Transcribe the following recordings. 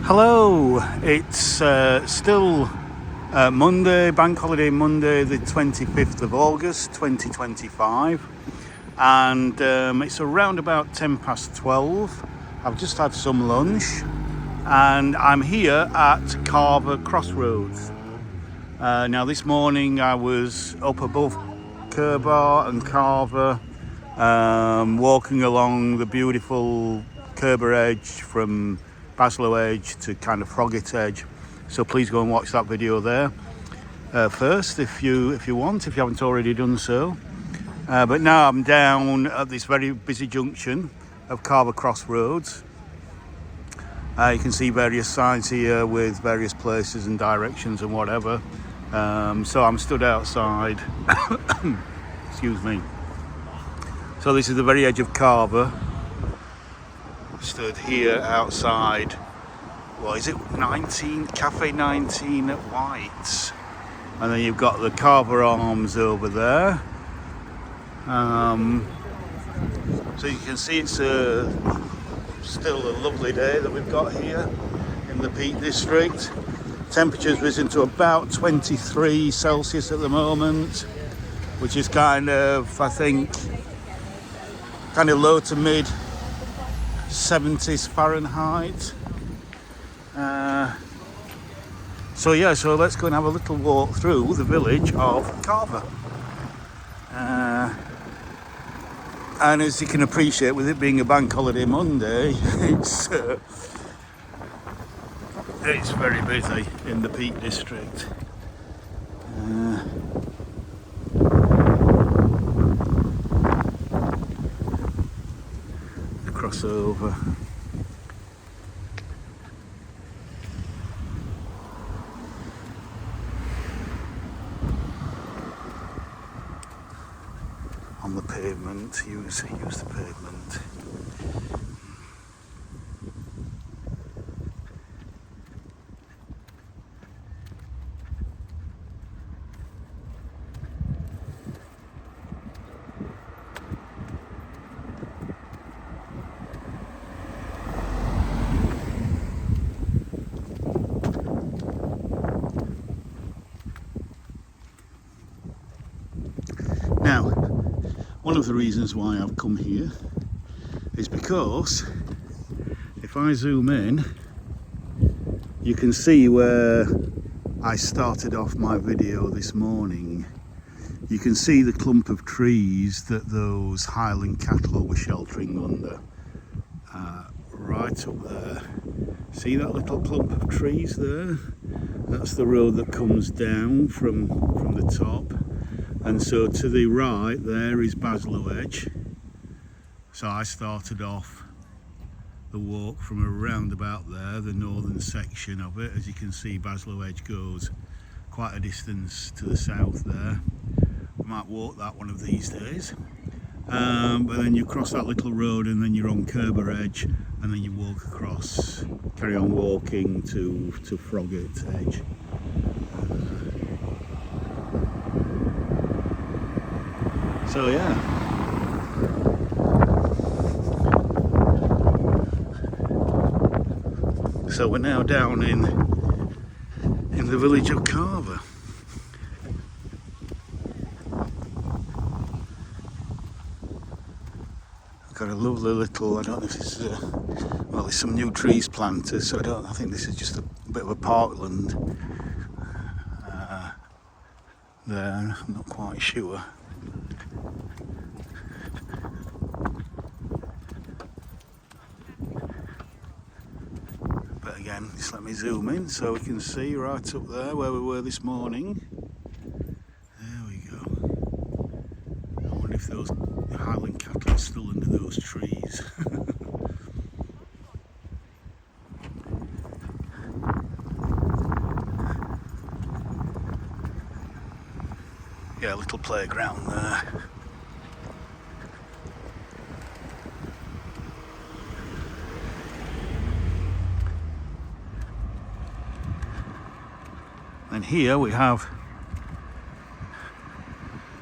Hello, it's still Monday, Bank Holiday Monday, the 25th of August 2025, and it's around about 10 past 12. I've just had some lunch and I'm here at Calver Crossroads. Now this morning I was up above Calver and Calver, walking along the beautiful Calver edge from Baslow Edge to kind of Froggatt Edge, so please go and watch that video there first if you want, if you haven't already done so. But now I'm down at this very busy junction of Calver Crossroads. You can see various signs here with various places and directions and whatever. So I'm stood outside. Excuse me. So this is the very edge of Calver. Stood here outside, what is it, 19, Cafe 19 at White's, and then you've got the Calver Arms over there. So you can see it's still a lovely day that we've got here in the Peak District. Temperature's risen to about 23 Celsius at the moment, which is kind of, I think, kind of low to mid 70s Fahrenheit. So let's go and have a little walk through the village of Calver. And as you can appreciate, with it being a Bank Holiday Monday, it's very busy in the Peak District. Crossover. On the pavement, use the pavement. Now, one of the reasons why I've come here is because if I zoom in, you can see where I started off my video this morning. You can see the clump of trees that those Highland cattle were sheltering under, right up there. See that little clump of trees there? That's the road that comes down from the top. And so to the right there is Baslow Edge. So I started off the walk from around about there, the northern section of it. As you can see, Baslow Edge goes quite a distance to the south there. I might walk that one of these days. But then you cross that little road and then you're on Calver Edge, and then you walk across, carry on walking to Froggatt Edge. So yeah, so we're now down in the village of Calver. I've got a lovely little, I don't know if this is well, there's some new trees planted, so I think this is just a bit of a parkland there, I'm not quite sure. But again, just let me zoom in so we can see right up there where we were this morning. There we go. I wonder if those Highland cattle are still under those trees. Yeah, a little playground there. And here we have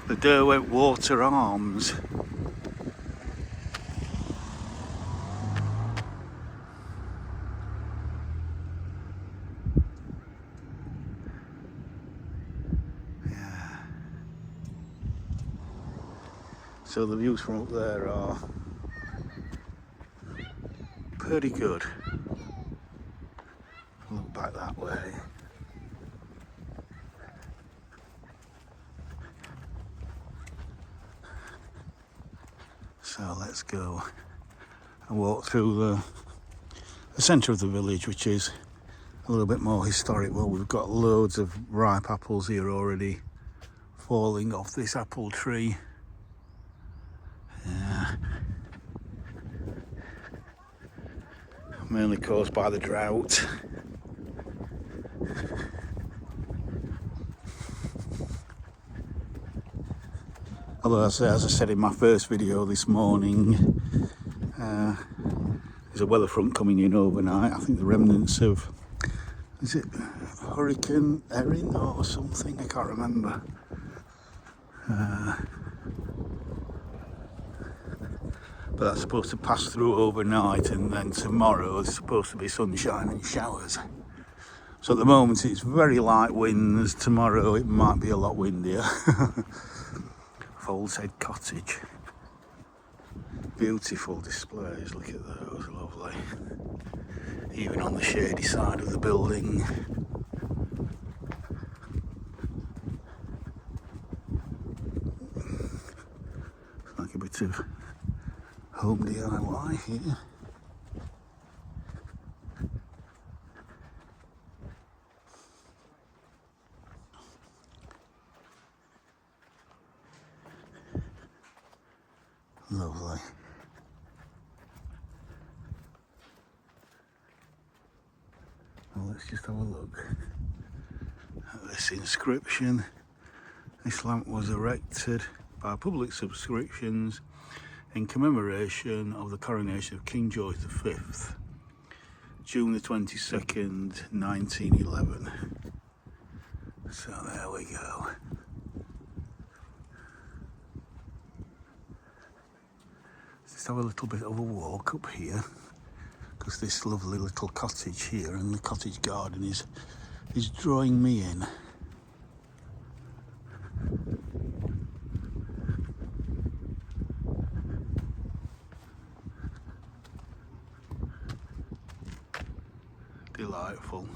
the Derwentwater Arms. So the views from up there are pretty good. Look back that way. So let's go and walk through the centre of the village, which is a little bit more historic. Well, we've got loads of ripe apples here already falling off this apple tree. Yeah. Mainly caused by the drought. Although, as I said in my first video this morning, there's a weather front coming in overnight. I think the remnants of, is it Hurricane Erin or something? I can't remember. But that's supposed to pass through overnight, and then tomorrow there's supposed to be sunshine and showers. So at the moment it's very light winds. Tomorrow it might be a lot windier. Fold's Head Cottage. Beautiful displays, look at those, lovely. Even on the shady side of the building. Like a bit of home DIY here. Lovely. Well, let's just have a look at this inscription. This lamp was erected by public subscriptions in commemoration of the coronation of King George V, June the 22nd, 1911. So there we go. Let's have a little bit of a walk up here, because this lovely little cottage here and the cottage garden is drawing me in. Delightful.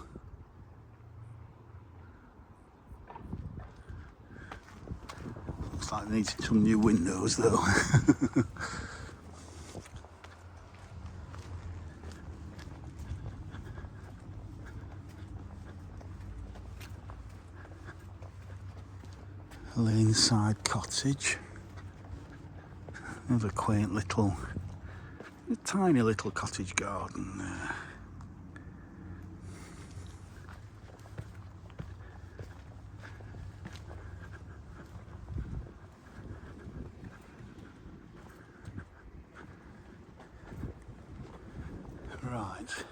Looks like it needs some new windows though. Laneside Cottage. Another quaint little, tiny little cottage garden there. Right.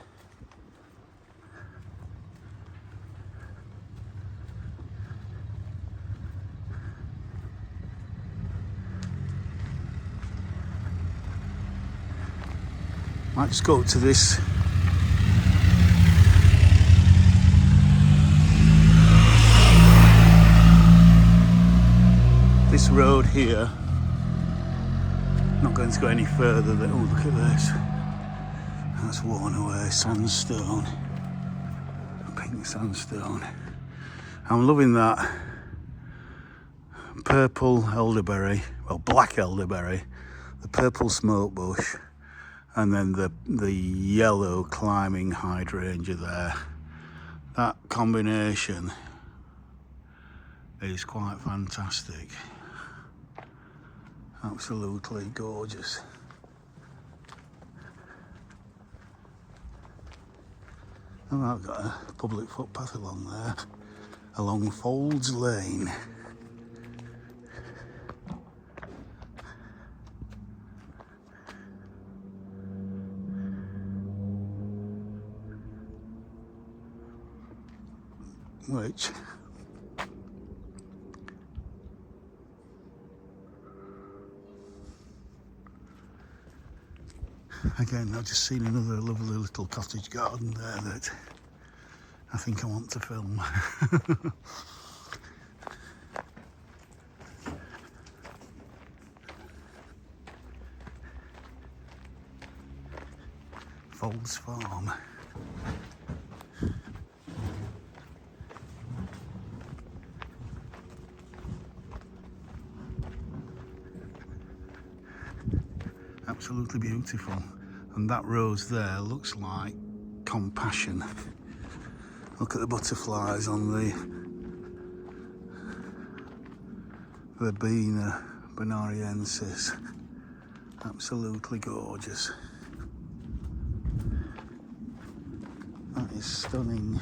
Might just go up to this road here. Not going to go any further than, oh look at this. That's worn away sandstone. Pink sandstone. I'm loving that purple elderberry, well black elderberry, the purple smoke bush, and then the yellow climbing hydrangea there. That combination is quite fantastic. Absolutely gorgeous. And I've got a public footpath along there, along Folds Lane. Which again, I've just seen another lovely little cottage garden there that I think I want to film. Olds Farm. Absolutely beautiful. And that rose there looks like compassion. Look at the butterflies on the Verbena bonariensis. Absolutely gorgeous. That is stunning.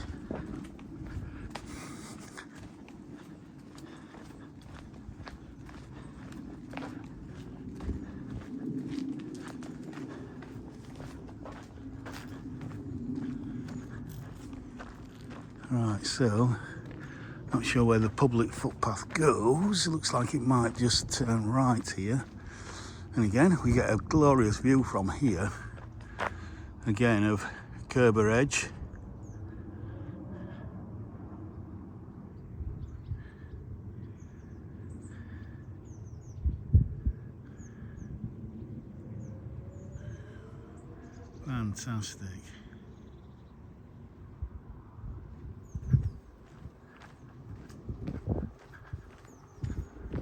Right, so not sure where the public footpath goes. It looks like it might just turn right here. And again, we get a glorious view from here. Again, of Calver Edge. Fantastic.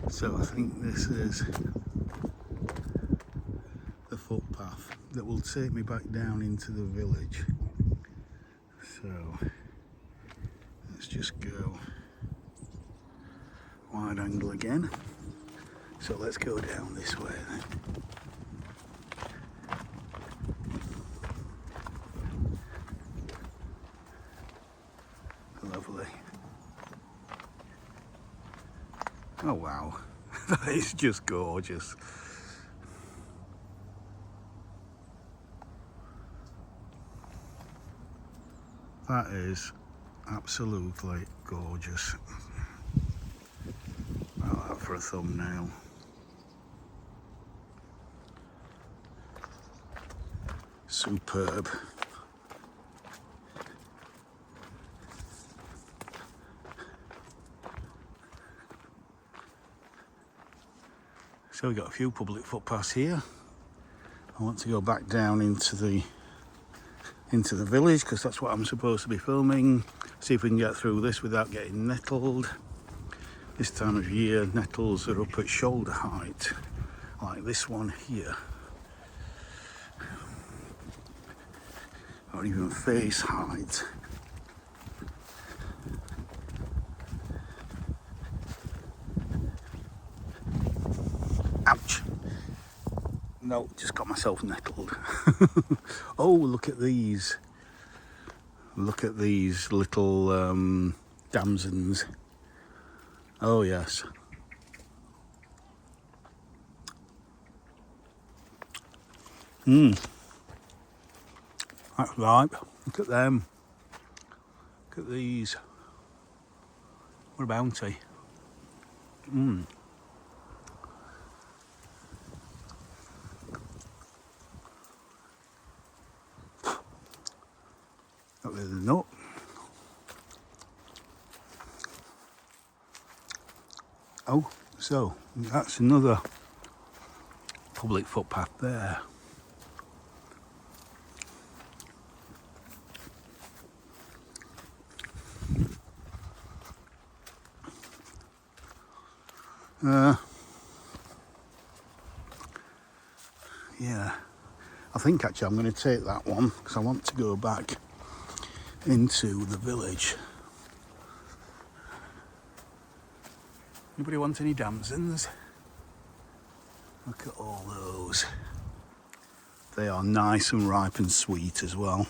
So I think this is the footpath that will take me back down into the village. So let's just go wide angle again. So let's go down this way then. Lovely. Oh wow, that is just gorgeous. That is absolutely gorgeous. I'll that for a thumbnail. Superb. So we've got a few public footpaths here. I want to go back down into the village because that's what I'm supposed to be filming. See if we can get through this without getting nettled. This time of year, nettles are up at shoulder height, like this one here, or even face height. Ouch! No, just got myself nettled. Oh, look at these. Look at these little damsons. Oh yes. That's right. Look at them. Look at these. What a bounty. Not really the nut. Oh, so that's another public footpath there. Yeah, I think actually I'm going to take that one because I want to go back into the village. Anybody want any damsons? Look at all those. They are nice and ripe and sweet as well.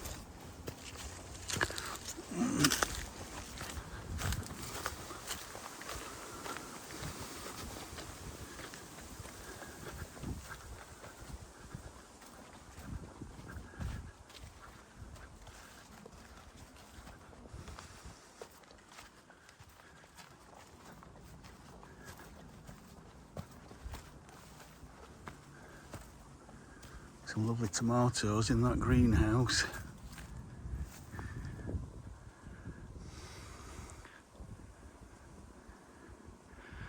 Some lovely tomatoes in that greenhouse.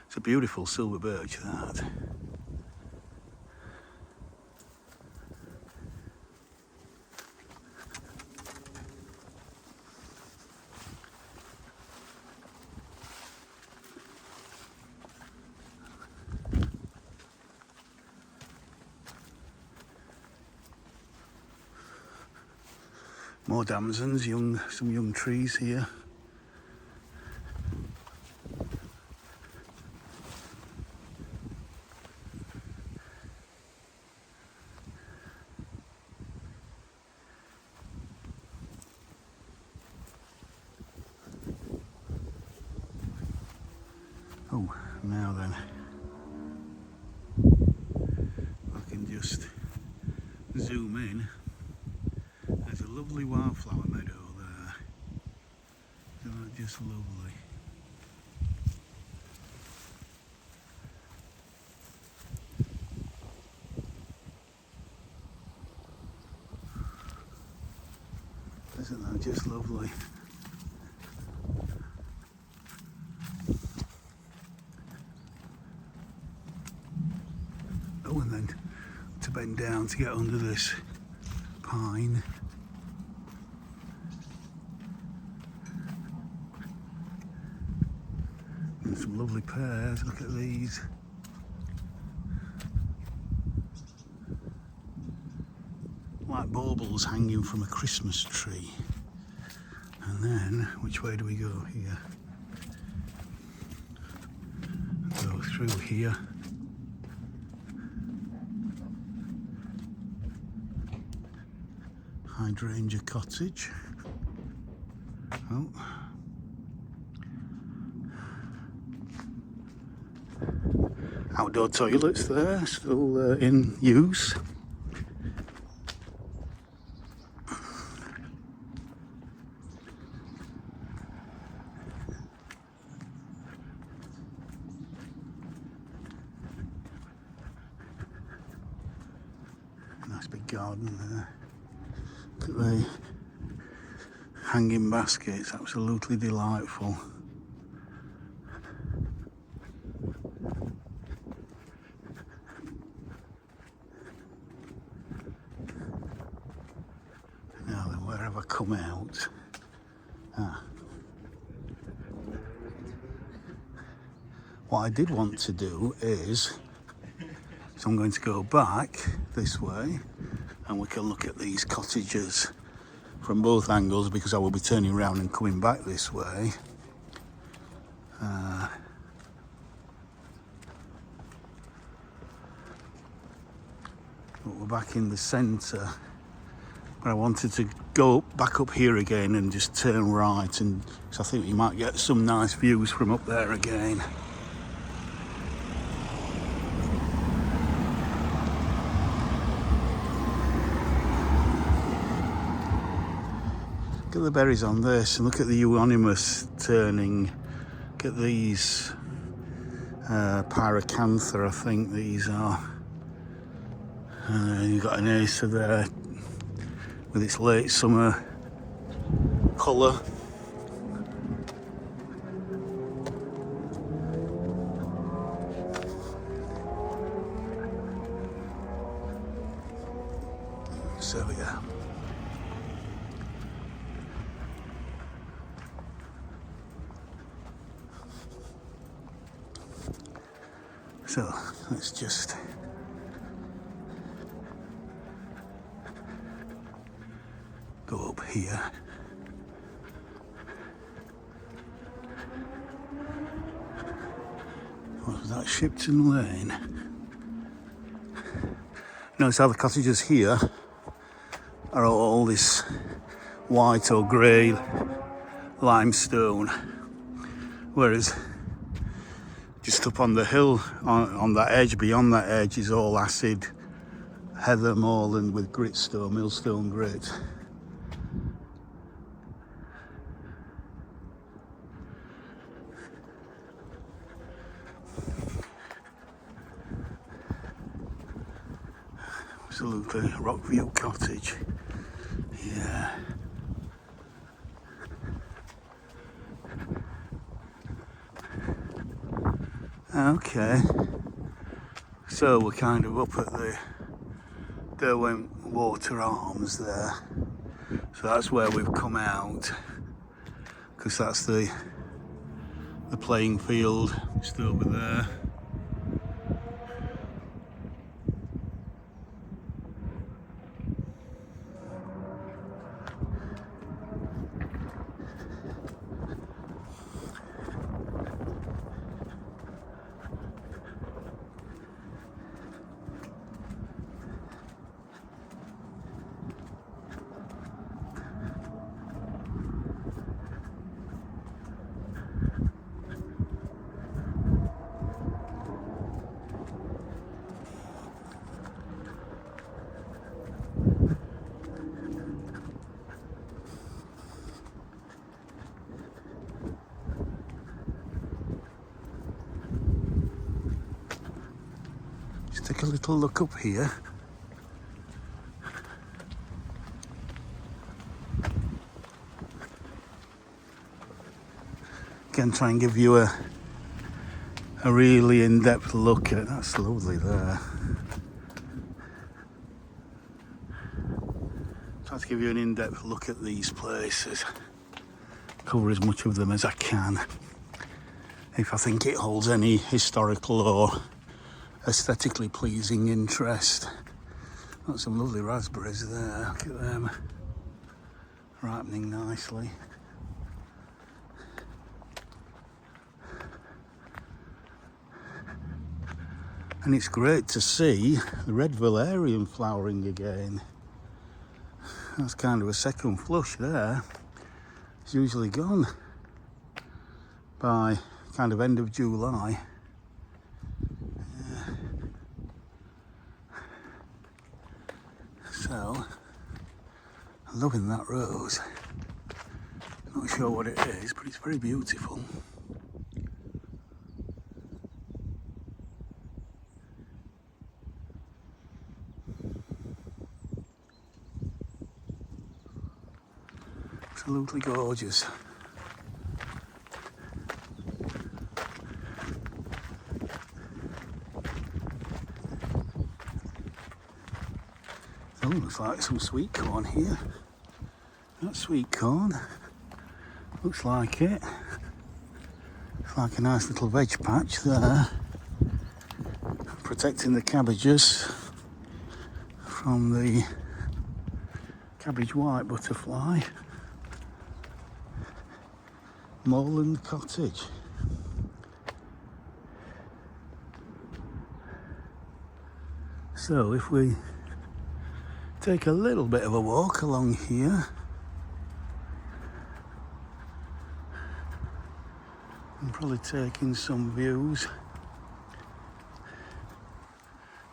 It's a beautiful silver birch, that. More damsons, some young trees here. Oh, now then, I can just zoom in. There's a lovely wildflower meadow there. Isn't that just lovely? Isn't that just lovely? Oh, and then to bend down to get under this pine. And some lovely pears, look at these. Like baubles hanging from a Christmas tree. And then, which way do we go here? Go through here. Hydrangea Cottage. Oh. Outdoor toilets there, still in use. Nice big garden there. Look at the hanging baskets, absolutely delightful. Now then, where have I come out? What I did want to do is, so I'm going to go back this way and we can look at these cottages from both angles because I will be turning around and coming back this way. But we're back in the centre. But I wanted to go back up here again and just turn right, and so I think you might get some nice views from up there again. Look at the berries on this, and look at the euonymus turning. Look at these pyracantha, I think these are. You've got an acer there with its late summer colour. So yeah. So let's just go up here. What was that, Shipton Lane? Notice how the cottages here are all this white or grey limestone, whereas just up on the hill, on that edge, beyond that edge, is all acid heather moorland with gritstone, millstone grit. Absolutely, Rockview Cottage. Yeah. Okay. So we're kind of up at the Derwent Water Arms there. So that's where we've come out, because that's the playing field just over there. Take a little look up here. Again, try and give you a really in-depth look at. That's lovely there. Try to give you an in-depth look at these places. Cover as much of them as I can. If I think it holds any historical or aesthetically pleasing interest. Got some lovely raspberries there. Look at them. Ripening nicely. And it's great to see the red valerian flowering again. That's kind of a second flush there. It's usually gone by kind of end of July. So, I'm loving that rose. Not sure what it is, but it's very beautiful. Absolutely gorgeous. Oh, looks like some sweet corn here. That's sweet corn. Looks like it. Looks like a nice little veg patch there. Protecting the cabbages from the cabbage white butterfly. Moorland Cottage. So if we take a little bit of a walk along here, I'm probably taking some views.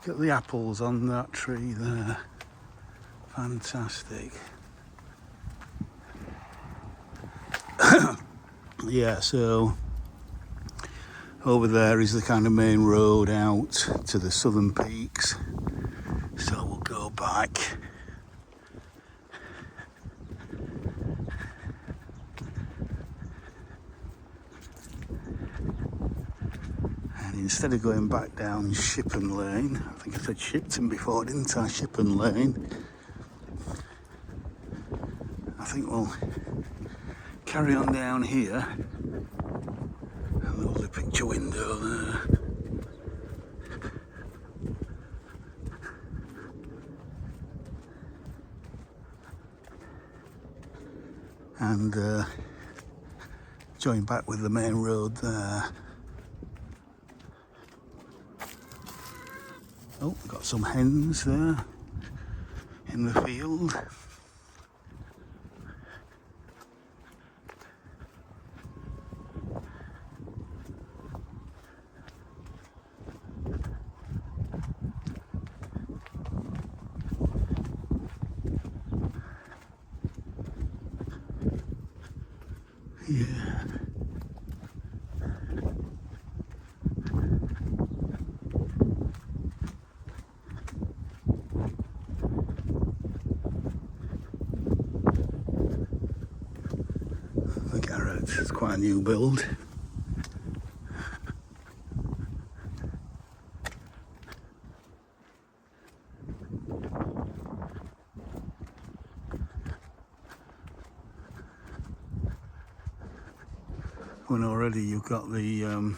Look at the apples on that tree there. Fantastic. Yeah, so over there is the kind of main road out to the southern peaks. So we'll go back. And instead of going back down Shippen Lane, I think I said Shipton before, didn't I? Shippen Lane. I think we'll carry on down here. A lovely picture window there. And join back with the main road there. Oh, got some hens there in the field. Yeah. The garage is quite a new build. When already you've got the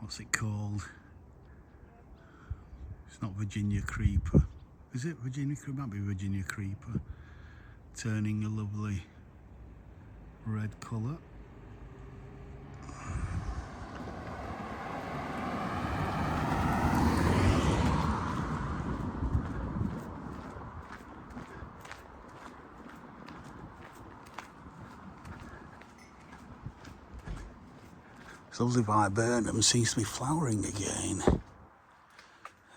what's it called? It's not Virginia Creeper. Is it Virginia Creeper? It might be Virginia Creeper. Turning a lovely red colour. Lovely viburnum seems to be flowering again.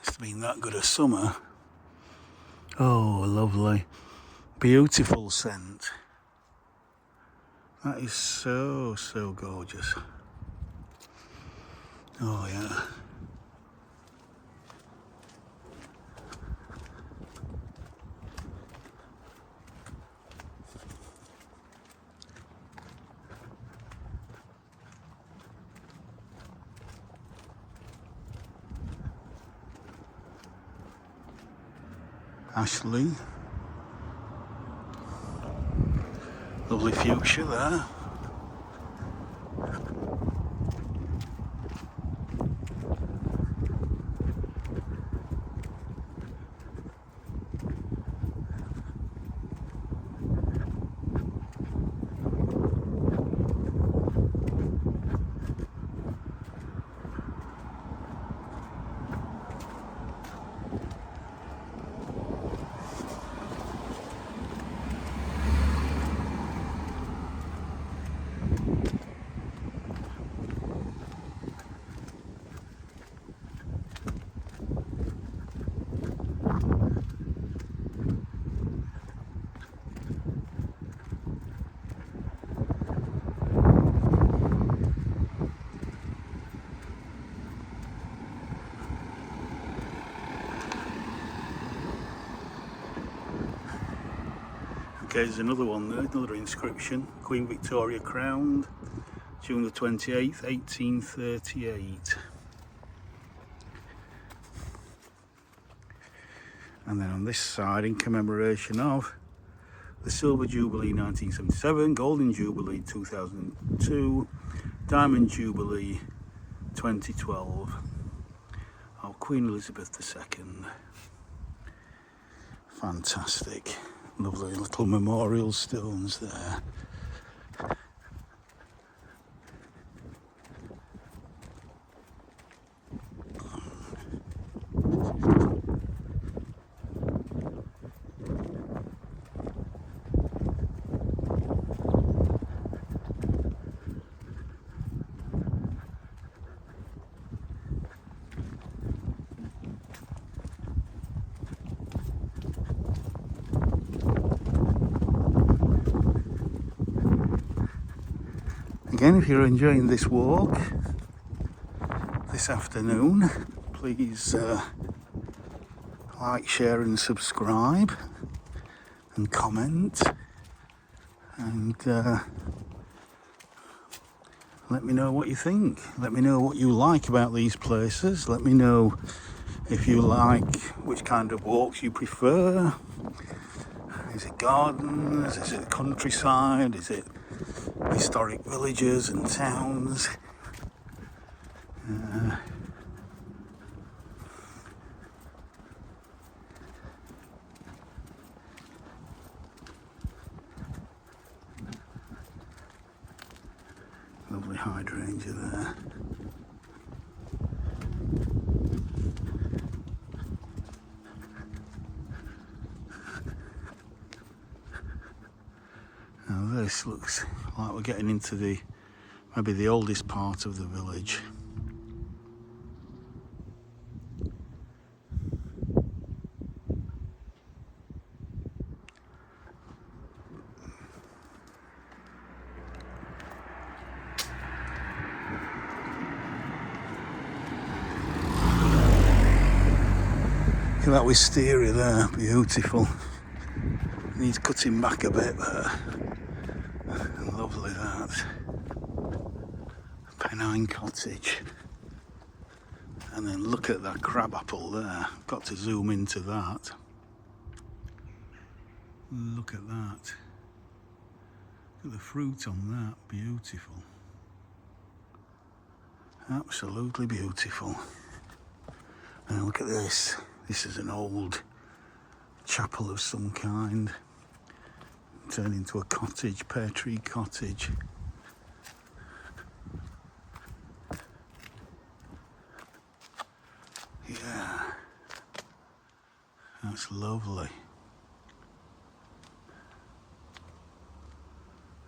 It's been that good a summer. Oh, lovely. Beautiful scent. That is so gorgeous. Oh yeah. Ashley. Lovely fuchsia there. Okay, there's another one there, another inscription. Queen Victoria crowned, June the 28th, 1838. And then on this side, in commemoration of the Silver Jubilee 1977, Golden Jubilee 2002, Diamond Jubilee 2012 of Queen Elizabeth II. Fantastic. Lovely little memorial stones there. Again, if you're enjoying this walk this afternoon, please like, share and subscribe and comment, and let me know what you think. Let me know what you like about these places. Let me know if you like which kind of walks you prefer. Is it gardens? Is it countryside? Is it historic villages and towns? Lovely hydrangea there. Now this looks like we're getting into maybe the oldest part of the village. Look at that wisteria there, beautiful. Needs cutting back a bit there. Lovely that. Pennine Cottage. And then look at that crabapple there. Got to zoom into that. Look at that. Look at the fruit on that. Beautiful. Absolutely beautiful. And look at this. This is an old chapel of some kind. Turned into a cottage, pear tree cottage. Yeah. That's lovely.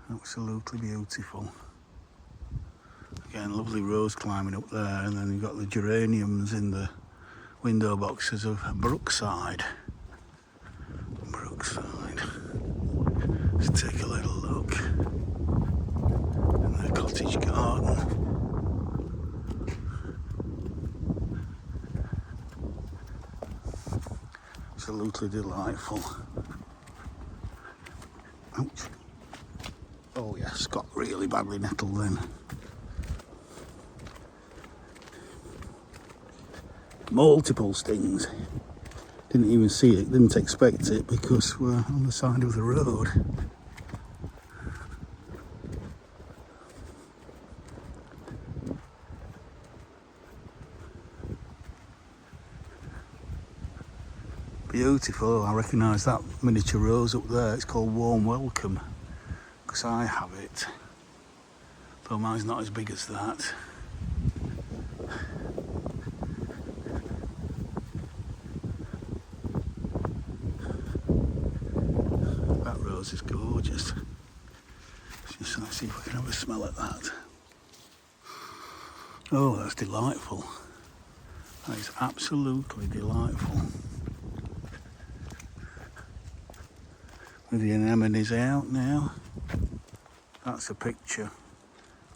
Absolutely beautiful. Again, lovely rose climbing up there, and then you've got the geraniums in the window boxes of Brookside. Brookside. Let's take a little look. And the cottage garden. Absolutely delightful. Ouch. Oh yes, got really badly nettled then. Multiple stings. Didn't even see it, didn't expect it because we're on the side of the road. Beautiful. I recognise that miniature rose up there. It's called Warm Welcome because I have it, though mine's not as big as that. That rose is gorgeous. Let's see if I can have a smell at that. Oh, that's delightful. That is absolutely delightful. With the anemones out now. That's a picture.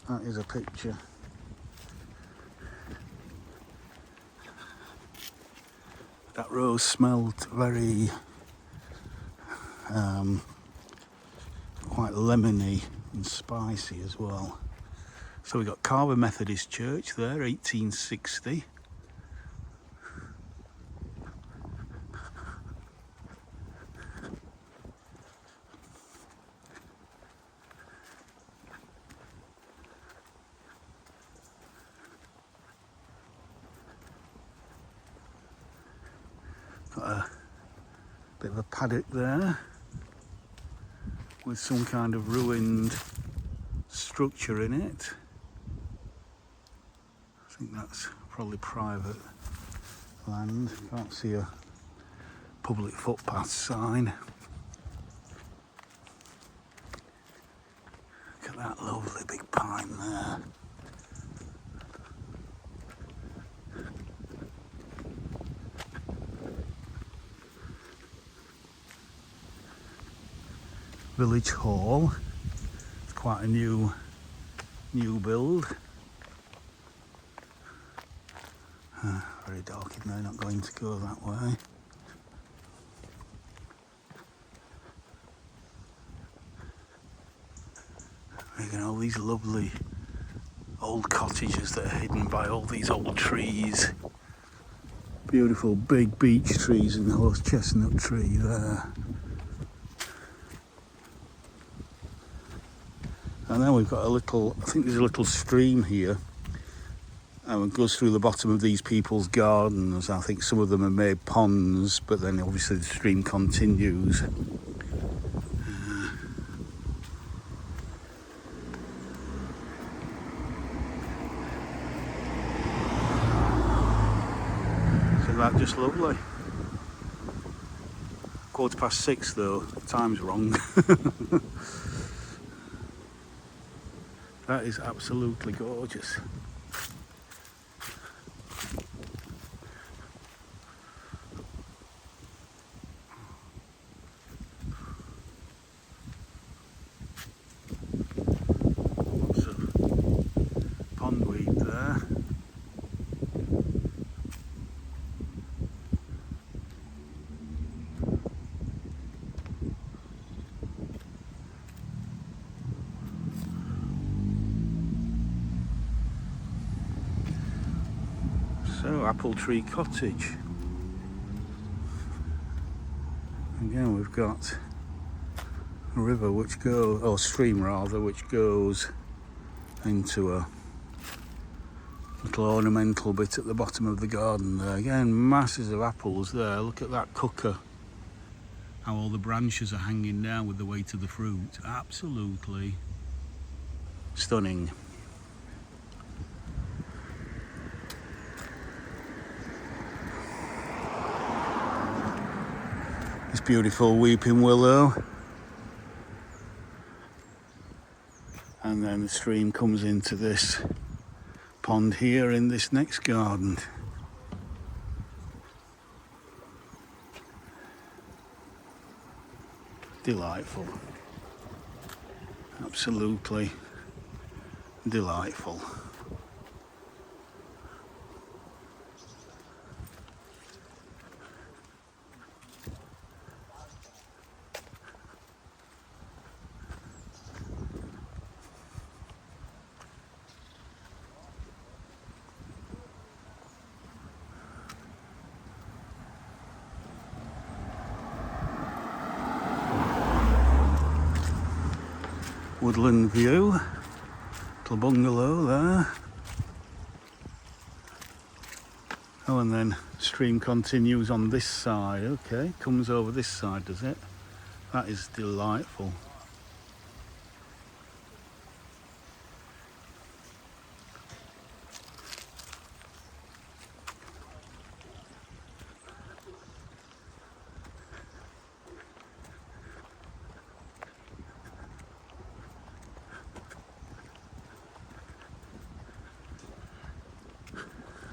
That is a picture. That rose smelled very quite lemony and spicy as well. So we've got Calver Methodist Church there, 1860. Got a bit of a paddock there with some kind of ruined structure in it. I think that's probably private land. Can't see a public footpath sign. Look at that lovely big pine there. Village Hall. It's quite a new build. Very dark in there, not going to go that way. You know, all these lovely old cottages that are hidden by all these old trees. Beautiful big beech trees and the horse chestnut tree there. And then we've got a little, I think there's a little stream here. And it goes through the bottom of these people's gardens. I think some of them are made ponds, but then obviously the stream continues. Isn't that just lovely? 6:15 though, time's wrong. That is absolutely gorgeous. Lots of pondweed there. So, Apple Tree Cottage. Again, we've got a river which goes, or stream rather, which goes into a little ornamental bit at the bottom of the garden there. Again, masses of apples there. Look at that cooker. How all the branches are hanging down with the weight of the fruit. Absolutely stunning. This beautiful weeping willow. And then the stream comes into this pond here in this next garden. Delightful. Absolutely delightful. woodland view. Little bungalow there. Oh, and then stream continues on this side. Okay, comes over this side, does it? That is delightful.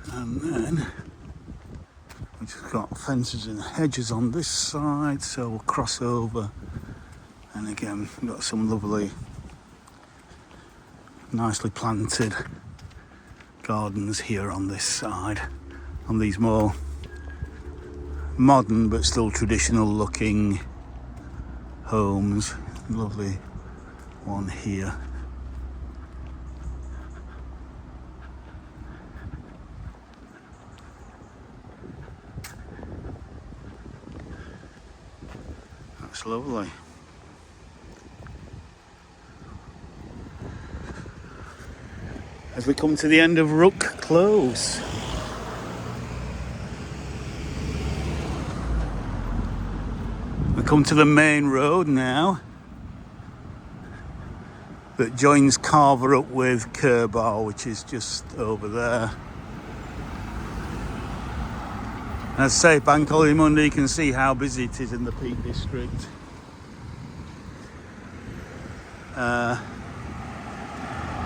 And then we've just got fences and hedges on this side, so we'll cross over. And again, we've got some lovely, nicely planted gardens here on this side, on these more modern but still traditional looking homes. Lovely one here. That's lovely. As we come to the end of Rook Close. We come to the main road now that joins Calver up with Calver, which is just over there. As I say, Bank Holiday Monday, you can see how busy it is in the Peak District.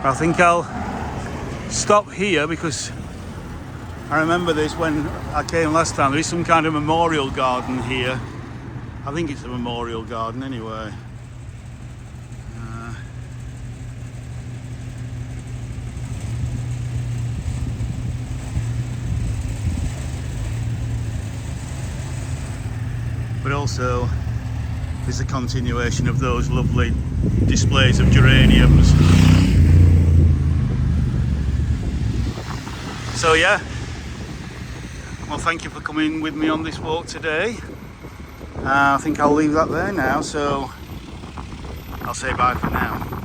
I think I'll stop here because I remember this when I came last time. There is some kind of memorial garden here. I think it's a memorial garden anyway. But also there's a continuation of those lovely displays of geraniums. So yeah, well, thank you for coming with me on this walk today. I think I'll leave that there now, so I'll say bye for now.